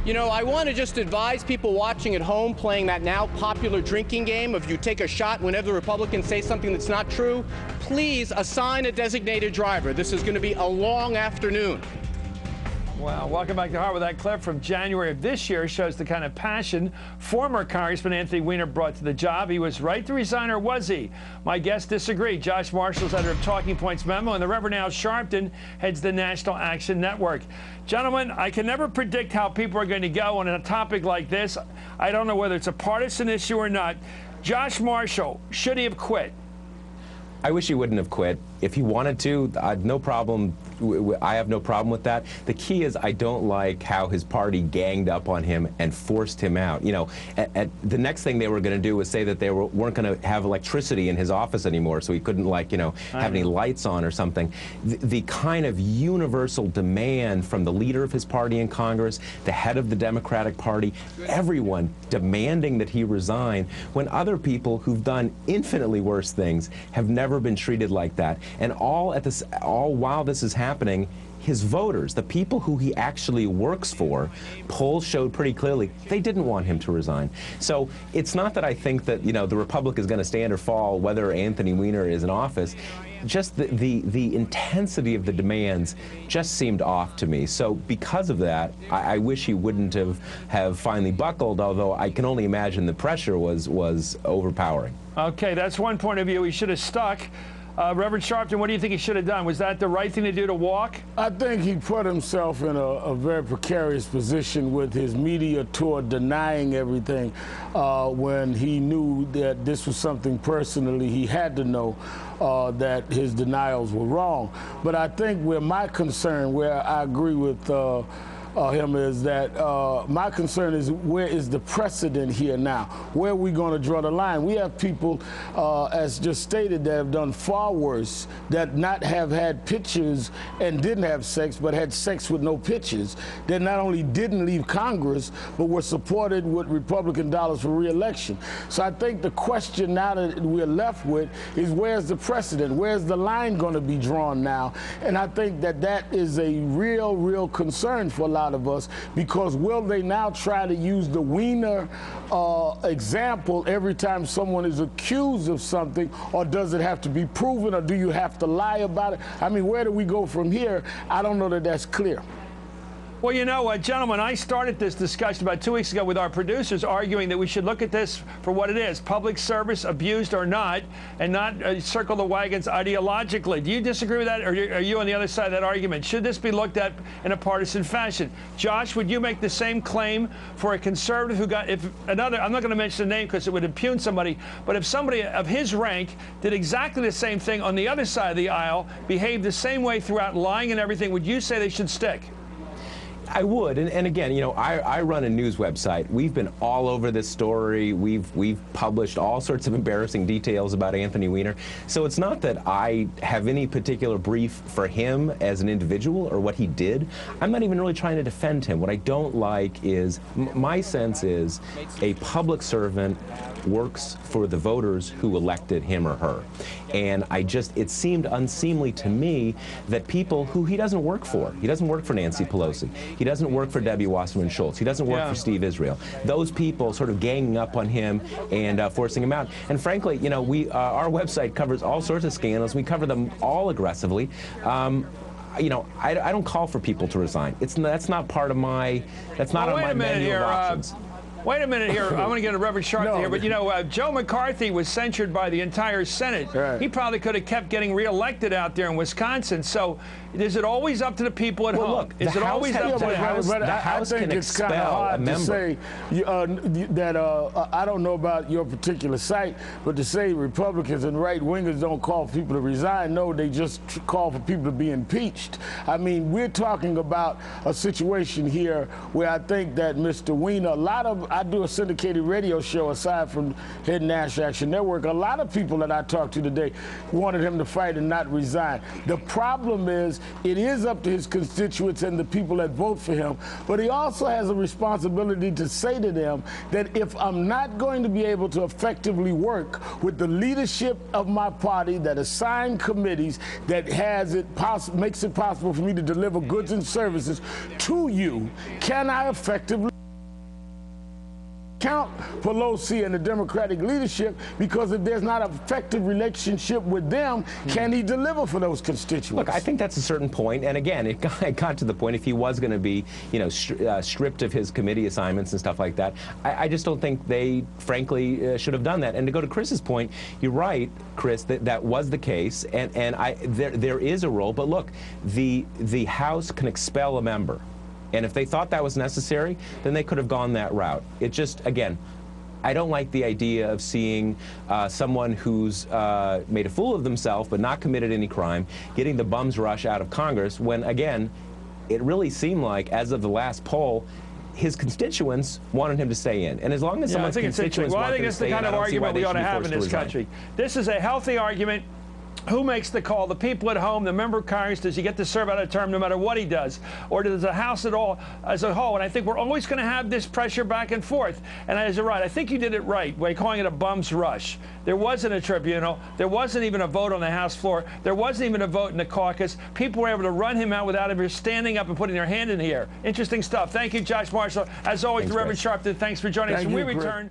You know, I want to just advise people watching at home playing that now popular drinking game of you take a shot whenever the Republicans say something that's not true. Please assign a designated driver. This is going to be a long afternoon. Well, welcome back to Heart. With that clip from January of this year shows the kind of passion former Congressman Anthony Weiner brought to the job. He was right to resign, or was he? My guests disagree. Josh Marshall's editor of Talking Points Memo, and the Reverend Al Sharpton heads the National Action Network. Gentlemen, I can never predict how people are going to go on a topic like this. I don't know whether it's a partisan issue or not. Josh Marshall, should he have quit? I wish he wouldn't have quit. If he wanted to, no problem. I have no problem with that. The key is I don't like how his party ganged up on him and forced him out. You know, the next thing they were going to do was say that they weren't going to have electricity in his office anymore, so he couldn't, like, you know, have any lights on or something. The kind of universal demand from the leader of his party in Congress, the head of the Democratic Party, everyone demanding that he resign, when other people who've done infinitely worse things have never been treated like that. And all while this is happening, his voters, the people who he actually works for, polls showed pretty clearly they didn't want him to resign. So it's not that I think that, you know, the Republic is going to stand or fall whether Anthony Weiner is in office. Just the intensity of the demands just seemed off to me. So because of that, I wish he wouldn't have finally buckled, although I can only imagine the pressure was overpowering. Okay, that's one point of view. He should have stuck. Reverend Sharpton, what do you think he should have done? Was that the right thing to do, to walk? I think he put himself in a very precarious position with his media tour denying everything when he knew that this was something personally he had to know, that his denials were wrong. But I think where my concern, where I agree with him, is that my concern is where is the precedent here now? Where are we going to draw the line? We have people, as just stated, that have done far worse, that not have had pictures and didn't have sex, but had sex with no pictures, that not only didn't leave Congress, but were supported with Republican dollars for re-election. So I think the question now that we're left with is where's the precedent? Where's the line going to be drawn now? And I think that that is a real concern for a lot of us, because will they now try to use the Weiner example every time someone is accused of something, or does it have to be proven, or do you have to lie about it? I mean, where do we go from here? I don't know that that's clear. Well, you know, gentlemen, I started this discussion about 2 weeks ago with our producers, arguing that we should look at this for what it is, public service, abused or not, and not circle the wagons ideologically. Do you disagree with that, or are you on the other side of that argument? Should this be looked at in a partisan fashion? Josh, would you make the same claim for a conservative who got, if another, I'm not going to mention the name because it would impugn somebody, but if somebody of his rank did exactly the same thing on the other side of the aisle, behaved the same way throughout, lying and everything, would you say they should stick? I would, and again, you know, I run a news website. We've been all over this story. We've published all sorts of embarrassing details about Anthony Weiner. So it's not that I have any particular brief for him as an individual or what he did. I'm not even really trying to defend him. What I don't like is, my sense is, a public servant works for the voters who elected him or her. And it seemed unseemly to me that people who he doesn't work for, he doesn't work for Nancy Pelosi, he doesn't work for Debbie Wasserman Schultz, he doesn't work for Steve Israel, those people sort of ganging up on him and forcing him out. And frankly, you know, our website covers all sorts of scandals. We cover them all aggressively. You know, I don't call for people to resign. That's not part of my, that's not on my menu of options. Wait a minute here. I want to get a Reverend Sharpton here, but you know, Joe McCarthy was censured by the entire Senate. Right. He probably could have kept getting reelected out there in Wisconsin. So, is it always up to the people at home? Look, is it always up to the House? The House can expel a member. To say that I don't know about your particular site, but to say Republicans and right-wingers don't call for people to resign, no, they just call for people to be impeached. I mean, we're talking about a situation here where I think that Mr. Weiner, I do a syndicated radio show aside from head National Action Network. A lot of people that I talked to today wanted him to fight and not resign. The problem is it is up to his constituents and the people that vote for him, but he also has a responsibility to say to them that if I'm not going to be able to effectively work with the leadership of my party that assign committees that makes it possible for me to deliver goods and services to you, can I effectively count Pelosi and the Democratic leadership, because if there's not an effective relationship with them, can he deliver for those constituents? Look, I think that's a certain point, and again, it got to the point if he was going to be, you know, stripped of his committee assignments and stuff like that. I just don't think they, frankly, should have done that. And to go to Chris's point, you're right, Chris, that was the case, and there is a role. But look, the House can expel a member. And if they thought that was necessary, then they could have gone that route. It just, again, I don't like the idea of seeing someone who's made a fool of themselves but not committed any crime getting the bum's rush out of Congress when, again, it really seemed like, as of the last poll, his constituents wanted him to stay in. And as long as someone's constituents want him to stay in, I don't see why they should be forced to resign. This country. This is a healthy argument. Who makes the call? The people at home, the member of Congress. Does he get to serve out a term no matter what he does? Or does the House at all as a whole? And I think we're always going to have this pressure back and forth. And as you're right, I think you did it right by calling it a bum's rush. There wasn't a tribunal. There wasn't even a vote on the House floor. There wasn't even a vote in the caucus. People were able to run him out without ever standing up and putting their hand in the air. Interesting stuff. Thank you, Josh Marshall. As always, the Reverend Sharpton, thanks for joining us. When we return.